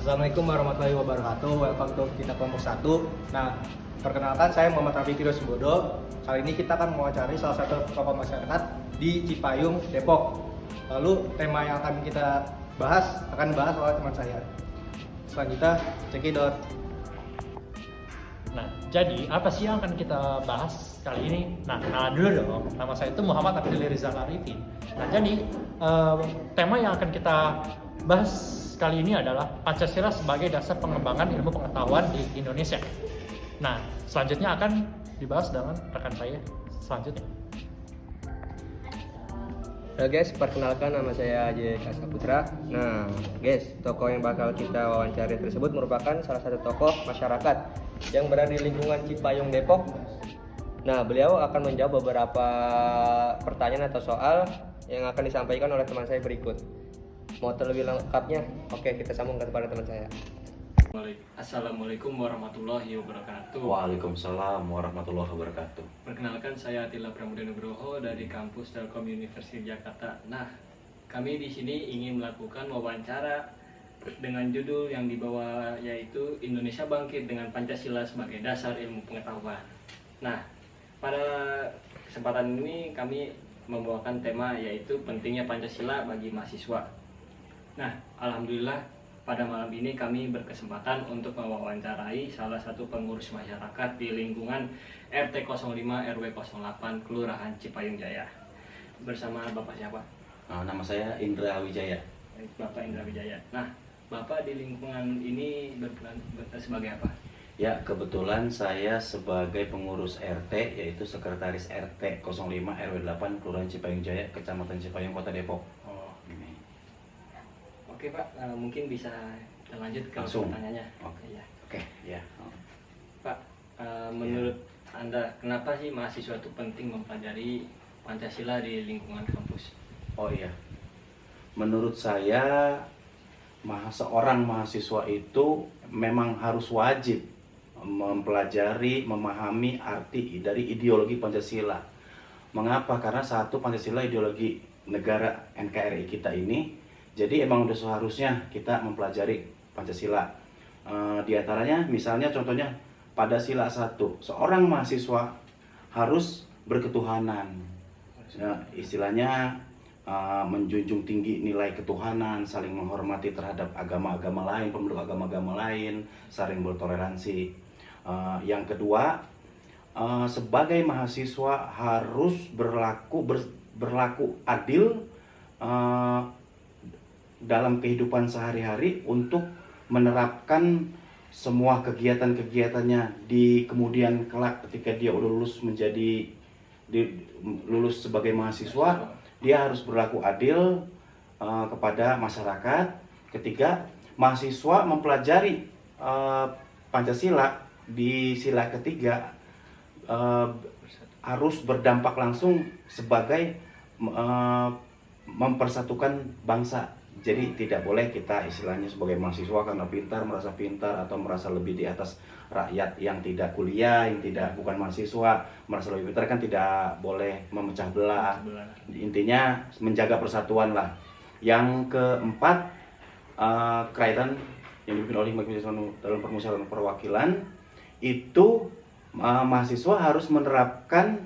Assalamualaikum warahmatullahi wabarakatuh. Welcome to kita kelompok 1. Nah, perkenalkan saya Muhammad Rafi Kirosbodo. Kali ini kita akan mewawancari salah satu tokoh masyarakat di Cipayung, Depok. Lalu tema yang akan kita bahas akan dibahas oleh teman saya. Selanjutnya, cekidot. Nah, jadi apa sih yang akan kita bahas kali ini? Nah, kenalan dulu dong. Nama saya itu Muhammad Abdul Rizal Arifin. Nah, jadi tema yang akan kita bahas kali ini adalah Pancasila sebagai dasar pengembangan ilmu pengetahuan di Indonesia. Nah, selanjutnya akan dibahas dengan rekan saya selanjutnya. Halo guys, perkenalkan nama saya J.K. Saputra. Nah guys, tokoh yang bakal kita wawancari tersebut merupakan salah satu tokoh masyarakat yang berada di lingkungan Cipayung, Depok. Nah, beliau akan menjawab beberapa pertanyaan atau soal yang akan disampaikan oleh teman saya berikut. Mau terlebih lengkapnya? Oke, kita sambungkan kepada teman saya. Assalamualaikum warahmatullahi wabarakatuh. Waalaikumsalam warahmatullahi wabarakatuh. Perkenalkan, saya Atila Pramudia Nugroho dari kampus Telkom University Jakarta. Nah, kami di sini ingin melakukan wawancara dengan judul yang dibawa yaitu Indonesia Bangkit dengan Pancasila sebagai Dasar Ilmu Pengetahuan. Nah, pada kesempatan ini kami membawakan tema yaitu pentingnya Pancasila bagi mahasiswa. Nah, alhamdulillah pada malam ini kami berkesempatan untuk mewawancarai salah satu pengurus masyarakat di lingkungan RT 05 RW 08 Kelurahan Cipayung Jaya. Bersama Bapak siapa? Nama saya Indra Wijaya. Baik, Bapak Indra Wijaya. Nah, Bapak di lingkungan ini berperan sebagai apa? Ya, kebetulan saya sebagai pengurus RT, yaitu Sekretaris RT 05 RW 8 Kelurahan Cipayung Jaya, Kecamatan Cipayung, Kota Depok. Oh, ini. Oke Pak, mungkin bisa kita lanjut ke Langsung? pertanyaannya. Oke. Ya. Oke, ya. Pak, menurut Anda kenapa sih mahasiswa itu penting mempelajari Pancasila di lingkungan kampus? Oh iya. Menurut saya, seorang mahasiswa itu memang harus wajib mempelajari, memahami arti dari ideologi Pancasila. Mengapa? Karena satu, Pancasila ideologi negara NKRI kita ini. Jadi emang udah seharusnya kita mempelajari Pancasila. Di antaranya misalnya contohnya pada sila 1, seorang mahasiswa harus berketuhanan. Nah, istilahnya menjunjung tinggi nilai ketuhanan, saling menghormati terhadap agama-agama lain, pemeluk agama-agama lain, saling bertoleransi. Yang kedua, sebagai mahasiswa harus berlaku adil dalam kehidupan sehari-hari untuk menerapkan semua kegiatan-kegiatannya di kemudian kelak ketika dia udah lulus sebagai mahasiswa. Dia harus berlaku adil kepada masyarakat. Ketiga, mahasiswa mempelajari Pancasila di sila ketiga harus berdampak langsung sebagai mempersatukan bangsa. Jadi tidak boleh kita istilahnya sebagai mahasiswa karena merasa pintar atau merasa lebih di atas rakyat yang tidak kuliah, yang bukan mahasiswa, merasa lebih pintar, kan tidak boleh memecah belah. Intinya menjaga persatuan lah. Yang keempat, kaitan yang dipimpin oleh Majelis dalam permusyawaratan perwakilan itu mahasiswa harus menerapkan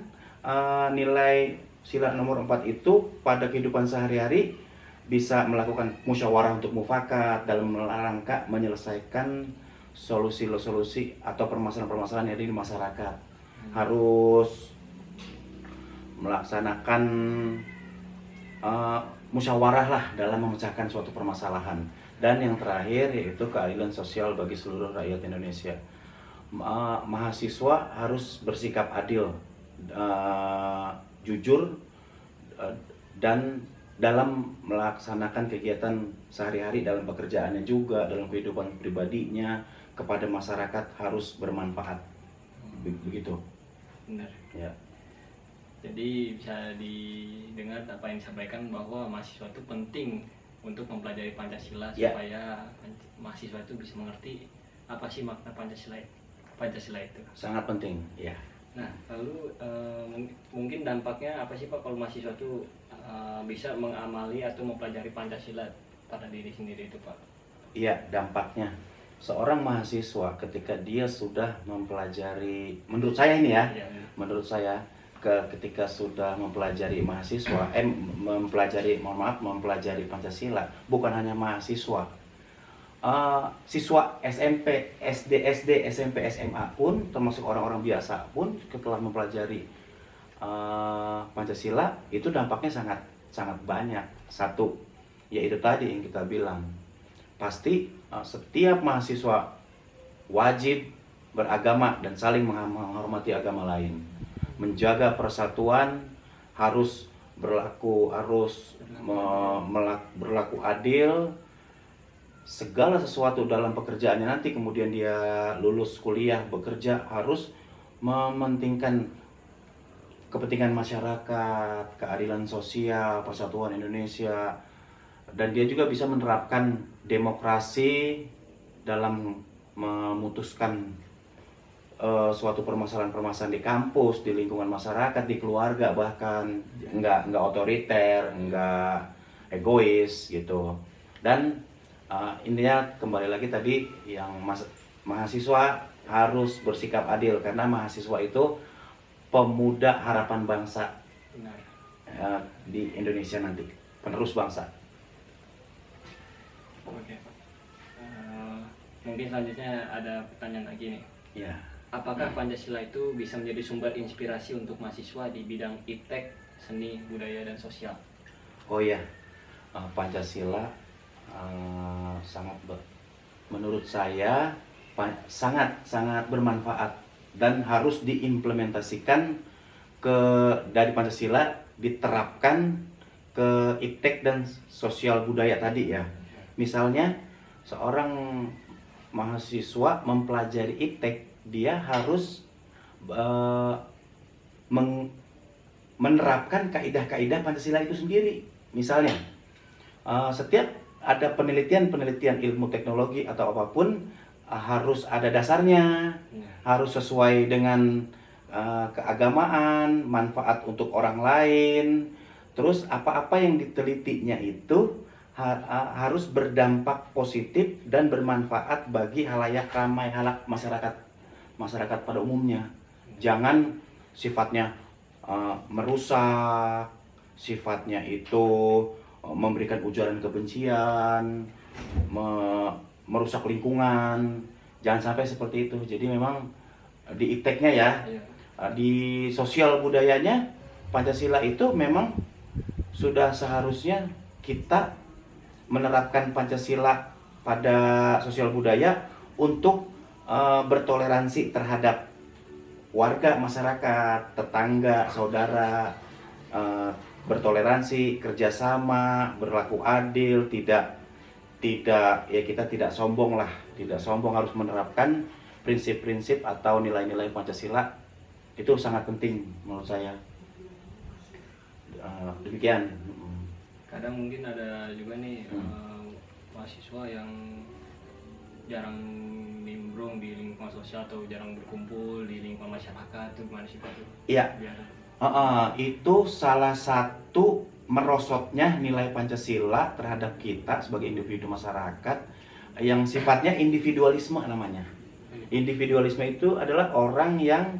nilai sila nomor 4 itu pada kehidupan sehari-hari, bisa melakukan musyawarah untuk mufakat dalam rangka menyelesaikan solusi atau permasalahan-permasalahan yang ada di masyarakat. Harus melaksanakan musyawarah lah dalam memecahkan suatu permasalahan. Dan yang terakhir yaitu keadilan sosial bagi seluruh rakyat Indonesia. Mahasiswa harus bersikap adil, jujur, dan dalam melaksanakan kegiatan sehari-hari dalam pekerjaannya juga, dalam kehidupan pribadinya, kepada masyarakat harus bermanfaat. Begitu. Benar. Ya. Jadi bisa didengar apa yang disampaikan bahwa mahasiswa itu penting untuk mempelajari Pancasila supaya mahasiswa itu bisa mengerti apa sih makna Pancasila itu. Sangat penting, ya. Nah, lalu mungkin dampaknya apa sih Pak kalau mahasiswa itu bisa mengamali atau mempelajari Pancasila pada diri sendiri itu Pak? ya dampaknya seorang mahasiswa ketika dia sudah mempelajari, menurut saya ini ya, Ya, menurut saya ketika sudah mempelajari mempelajari Pancasila, bukan hanya mahasiswa, siswa SMP, SD, SMP, SMA pun, termasuk orang-orang biasa pun setelah mempelajari Pancasila itu dampaknya sangat sangat banyak. Satu, yaitu tadi yang kita bilang, pasti setiap mahasiswa wajib beragama dan saling menghormati agama lain, menjaga persatuan, harus berlaku adil. Segala sesuatu dalam pekerjaannya nanti kemudian dia lulus kuliah bekerja harus mementingkan kepentingan masyarakat, keadilan sosial, persatuan Indonesia, dan dia juga bisa menerapkan demokrasi dalam memutuskan suatu permasalahan-permasalahan di kampus, di lingkungan masyarakat, di keluarga, bahkan nggak otoriter, nggak egois gitu. Dan intinya kembali lagi tadi yang mahasiswa harus bersikap adil, karena mahasiswa itu pemuda harapan bangsa benar. di Indonesia nanti, penerus bangsa. Oke, Pak. Mungkin selanjutnya ada pertanyaan lagi nih. Ya. Apakah Pancasila itu bisa menjadi sumber inspirasi untuk mahasiswa di bidang iptek, seni, budaya, dan sosial? Oh ya, Pancasila menurut saya sangat bermanfaat dan harus diimplementasikan dari Pancasila, diterapkan ke iptek dan sosial budaya tadi ya. Misalnya seorang mahasiswa mempelajari iptek, dia harus menerapkan kaidah-kaidah Pancasila itu sendiri. Misalnya setiap ada penelitian ilmu teknologi atau apapun, harus ada dasarnya, harus sesuai dengan keagamaan, manfaat untuk orang lain. Terus apa-apa yang ditelitinya itu harus berdampak positif dan bermanfaat bagi halayak ramai, masyarakat pada umumnya. Jangan sifatnya merusak, sifatnya itu memberikan ujaran kebencian, merusak lingkungan. Jangan sampai seperti itu. Jadi memang di ipteknya ya, di sosial budayanya, Pancasila itu memang sudah seharusnya kita menerapkan Pancasila pada sosial budaya untuk bertoleransi terhadap warga, masyarakat, tetangga, saudara, bertoleransi, kerjasama, berlaku adil, tidak ya, kita tidak sombong lah, harus menerapkan prinsip-prinsip atau nilai-nilai Pancasila. Itu sangat penting menurut saya. Demikian. Kadang mungkin ada juga nih mahasiswa yang jarang nimbrung di lingkungan sosial atau jarang berkumpul di lingkungan masyarakat. Itu gimana sih Pak? Iya. Itu salah satu merosotnya nilai Pancasila terhadap kita sebagai individu masyarakat yang sifatnya individualisme namanya. Individualisme itu adalah orang yang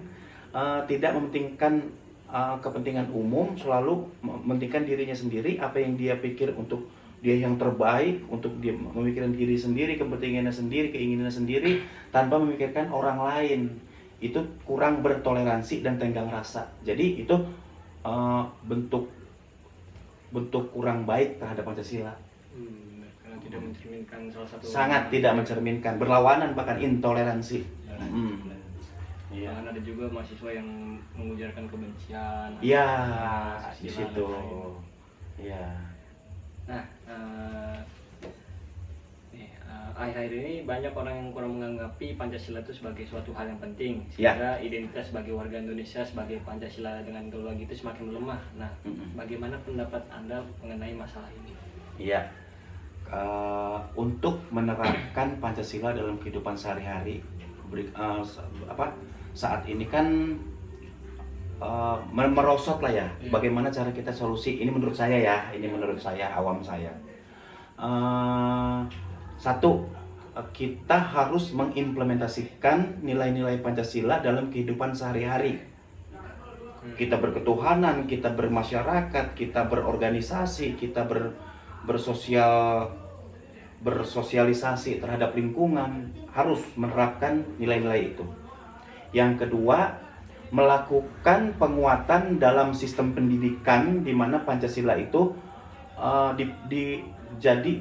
tidak mementingkan kepentingan umum, selalu mementingkan dirinya sendiri, apa yang dia pikir untuk dia yang terbaik, untuk dia memikirkan diri sendiri, kepentingannya sendiri, keinginannya sendiri, tanpa memikirkan orang lain. Itu kurang bertoleransi dan tenggang rasa. Jadi itu bentuk kurang baik terhadap Pancasila. Karena tidak mencerminkan salah satu. Sangat tidak mencerminkan, berlawanan bahkan intoleransi. Iya. Bahkan ada juga mahasiswa yang mengujarkan kebencian. Iya, di situ. Iya. Nah, akhir-akhir ini banyak orang yang kurang menganggapi Pancasila itu sebagai suatu hal yang penting, sehingga identitas sebagai warga Indonesia sebagai Pancasila dengan ideologi itu semakin melemah. Nah, bagaimana pendapat Anda mengenai masalah ini? Iya, untuk menerapkan Pancasila dalam kehidupan sehari-hari, saat ini kan merosot lah ya. Bagaimana cara kita solusi? Ini menurut saya ya, awam saya. Satu, kita harus mengimplementasikan nilai-nilai Pancasila dalam kehidupan sehari-hari. Kita berketuhanan, kita bermasyarakat, kita berorganisasi, kita bersosialisasi terhadap lingkungan, harus menerapkan nilai-nilai itu. Yang kedua, melakukan penguatan dalam sistem pendidikan di mana Pancasila itu jadi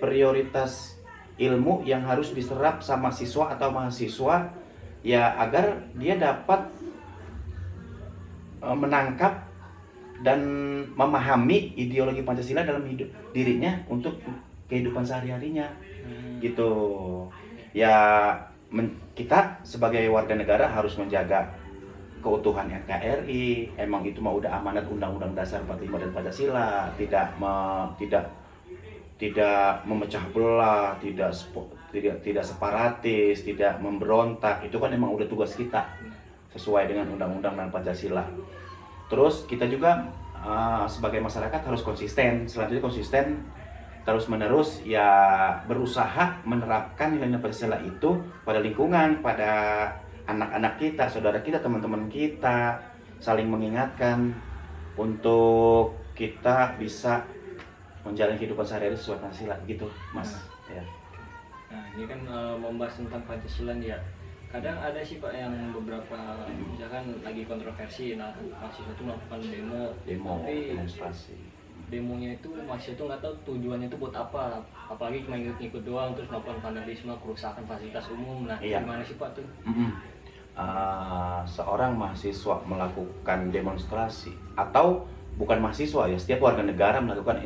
prioritas ilmu yang harus diserap sama siswa atau mahasiswa, ya agar dia dapat menangkap dan memahami ideologi Pancasila dalam hidup dirinya untuk kehidupan sehari-harinya. Gitu ya, kita sebagai warga negara harus menjaga keutuhan NKRI. Emang itu mah udah amanat Undang-Undang Dasar 45 dan Pancasila, tidak memecah belah, tidak separatis, tidak memberontak. Itu kan emang udah tugas kita sesuai dengan Undang-Undang dan Pancasila. Terus kita juga sebagai masyarakat harus konsisten. Selanjutnya konsisten terus-menerus ya, berusaha menerapkan nilai-nilai Pancasila itu pada lingkungan, pada anak-anak kita, saudara kita, teman-teman kita, saling mengingatkan untuk kita bisa menjalani kehidupan sehari-hari sesuai Pancasila gitu, Mas. Ya. Nah, ini kan membahas tentang Pancasila nih ya. Kadang ada sih Pak yang beberapa misalkan lagi kontroversi, nah mahasiswa itu melakukan demo, tapi demonstrasi. Demonya itu mahasiswa itu nggak tahu tujuannya itu buat apa, apalagi cuma ikut-ikut doang terus melakukan vandalisme, kerusakan fasilitas umum. Nah, Iya. gimana sih Pak tuh? Seorang mahasiswa melakukan demonstrasi, atau bukan mahasiswa ya, setiap warga negara melakukan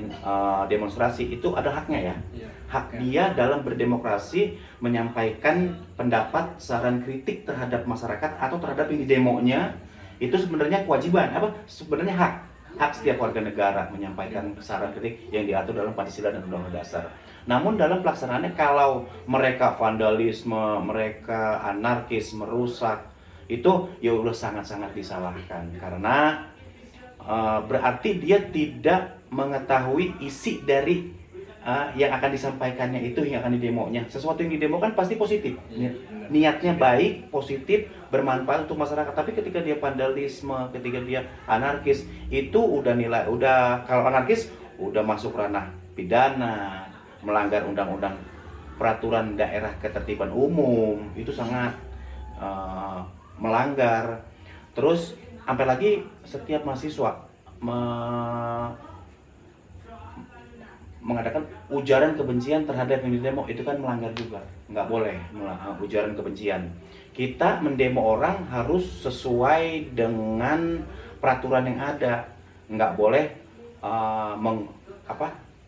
demonstrasi itu ada haknya ya. Iya. Hak dia dalam berdemokrasi menyampaikan pendapat, saran, kritik terhadap masyarakat atau terhadap yang demonya, itu sebenarnya kewajiban, sebenarnya hak setiap warga negara menyampaikan saran, kritik yang diatur dalam Pancasila dan Undang-Undang Dasar. Namun dalam pelaksanaannya, kalau mereka vandalisme, mereka anarkis, merusak, itu ya udah sangat-sangat disalahkan, karena berarti dia tidak mengetahui isi dari yang akan disampaikannya itu, yang akan didemonya. Sesuatu yang didemokan pasti positif, niatnya baik, positif, bermanfaat untuk masyarakat. Tapi ketika dia vandalisme, ketika dia anarkis, itu kalau anarkis udah masuk ranah pidana, melanggar undang-undang peraturan daerah ketertiban umum, itu sangat melanggar. Terus sampai lagi setiap mahasiswa mengadakan ujaran kebencian terhadap yang didemo, itu kan melanggar juga, nggak boleh ujaran kebencian. Kita mendemo orang harus sesuai dengan peraturan yang ada, nggak boleh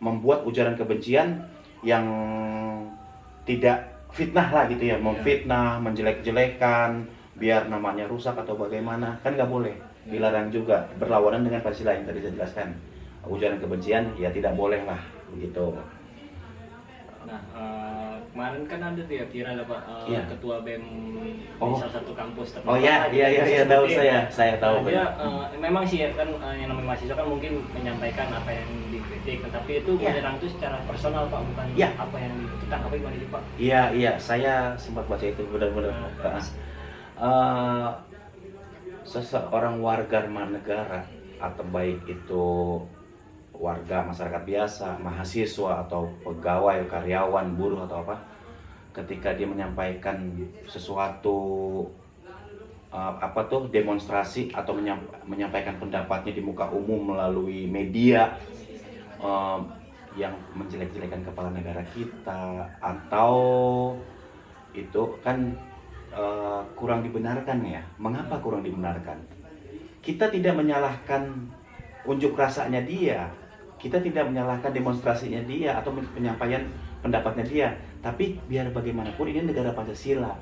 membuat ujaran kebencian yang tidak fitnah lah gitu ya, memfitnah, menjelek-jelekan, biar namanya rusak atau bagaimana, kan nggak boleh, dilarang juga, berlawanan dengan Pancasila yang tadi saya jelaskan. Ujaran kebencian ya tidak boleh lah begitu. Nah, kemarin kan ada tuh ya viral Pak, Iya. ketua BEM di salah satu kampus terkenal. Oh iya, tahu saya tahu. Dia memang sih ya kan, yang namanya mahasiswa kan mungkin menyampaikan apa yang dikritik, tetapi itu menyerang itu secara personal Pak, bukan apa yang ditangkap gimana sih Pak? Iya, saya sempat baca itu, benar-benar. Seseorang warga negara, atau baik itu warga masyarakat biasa, mahasiswa atau pegawai, karyawan, buruh atau apa, ketika dia menyampaikan sesuatu demonstrasi atau menyampaikan pendapatnya di muka umum melalui media yang menjelek-jelekan kepala negara kita, atau itu kan kurang dibenarkan ya. Mengapa kurang dibenarkan? Kita tidak menyalahkan unjuk rasanya dia, kita tidak menyalahkan demonstrasinya dia atau penyampaian pendapatnya dia, tapi biar bagaimanapun ini negara Pancasila.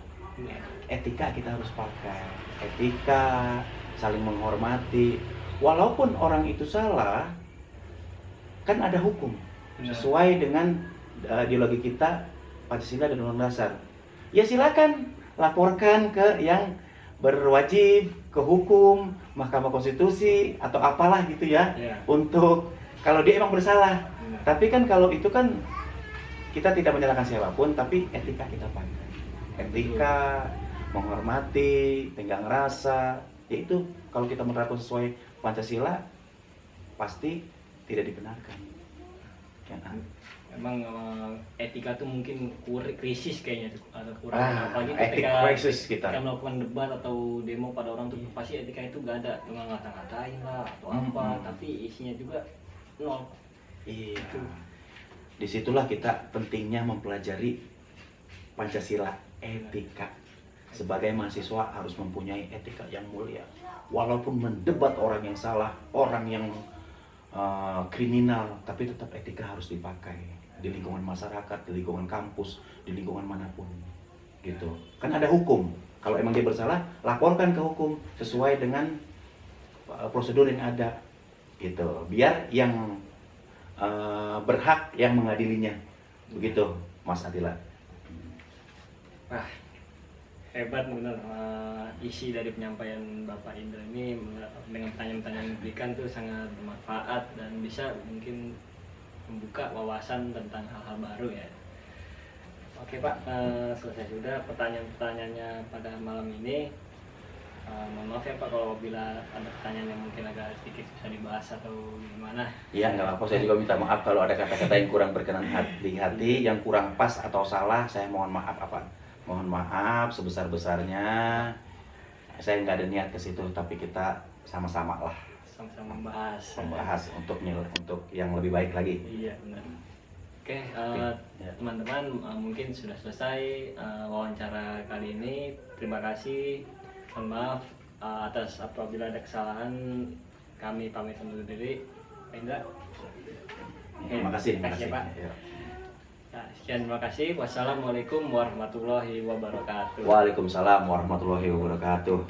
Etika kita harus pakai, etika, saling menghormati. Walaupun orang itu salah, kan ada hukum sesuai dengan ideologi kita, Pancasila dan Undang-Undang Dasar. Ya silakan laporkan ke yang berwajib, ke hukum, Mahkamah Konstitusi atau apalah gitu ya, untuk kalau dia emang bersalah. Tapi kan kalau itu kan kita tidak menyalahkan siapapun, tapi etika kita pakai. Etika, menghormati, tenggang rasa, yaitu kalau kita menerapkan sesuai Pancasila pasti tidak dibenarkan. Ya, Emang etika tuh mungkin krisis kayaknya tuh, atau kurang, apalagi etik ketika krisis kita. melakukan debat atau demo pada orang tuh pasti etika itu gak ada, cuma ngata-ngatain lah atau apa, tapi isinya juga nol. Iya. Disitulah kita pentingnya mempelajari Pancasila, etika. Sebagai mahasiswa harus mempunyai etika yang mulia. Walaupun mendebat orang yang salah, orang yang kriminal, tapi tetap etika harus dipakai di lingkungan masyarakat, di lingkungan kampus, di lingkungan manapun. Gitu. Kan ada hukum. Kalau emang dia bersalah, laporkan ke hukum sesuai dengan prosedur yang ada. Gitu. Biar yang berhak yang mengadilinya. Begitu, Mas Atila. Wah, hebat benar, isi dari penyampaian Bapak Indra ini dengan pertanyaan-pertanyaan yang diberikan tuh sangat bermanfaat dan bisa mungkin membuka wawasan tentang hal-hal baru ya. Oke Pak, selesai sudah pertanyaan-pertanyaannya pada malam ini. Mohon maaf ya Pak kalau bila ada pertanyaan yang mungkin agak sedikit susah dibahas atau gimana. Iya, nggak apa-apa. Saya juga minta maaf kalau ada kata-kata yang kurang berkenan di hati, yang kurang pas atau salah. Saya mohon maaf mohon maaf sebesar-besarnya. Saya nggak ada niat ke situ, tapi kita sama-sama lah Sama-sama membahas untuk yang lebih baik lagi. Iya benar. Oke, Ya. teman-teman, mungkin sudah selesai wawancara kali ini. Terima kasih. Mohon maaf atas apabila ada kesalahan. Kami pamit undur diri. Pak Indra. Terima kasih. ya, Pak. Ya. Nah, sekian, terima kasih. Wassalamualaikum warahmatullahi wabarakatuh. Waalaikumsalam warahmatullahi wabarakatuh.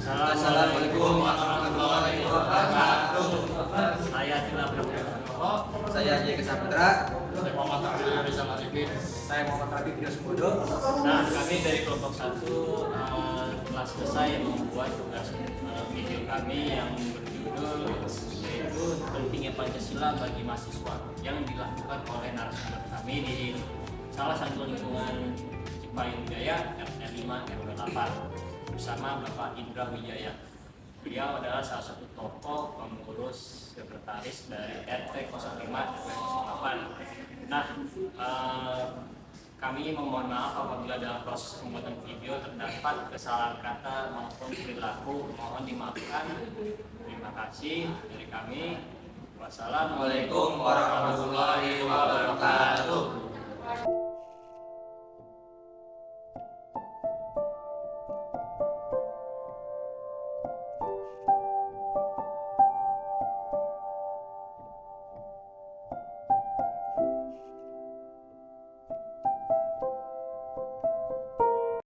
Assalamualaikum warahmatullahi wabarakatuh. Saya Atila Pramudia. Saya J. Saputra. Saya Muhammad Rabi Tiros Bodo. Nah, kami dari kelompok 1 telah selesai membuat tugas video kami yang berjudul yaitu pentingnya Pancasila bagi mahasiswa yang dilakukan oleh narasumber kami di salah satu lingkungan Cipayung Jaya RT 5 RW 8 bersama Bapak Indra Wijaya. Beliau adalah salah satu tokoh pengurus sekretaris dari RT 05 RW 08. Nah, kami memohon maaf apabila dalam proses pembuatan video terdapat kesalahan kata maupun perilaku, mohon dimaafkan. Terima kasih dari kami. Wassalamualaikum Waalaikumsalam warahmatullahi wabarakatuh.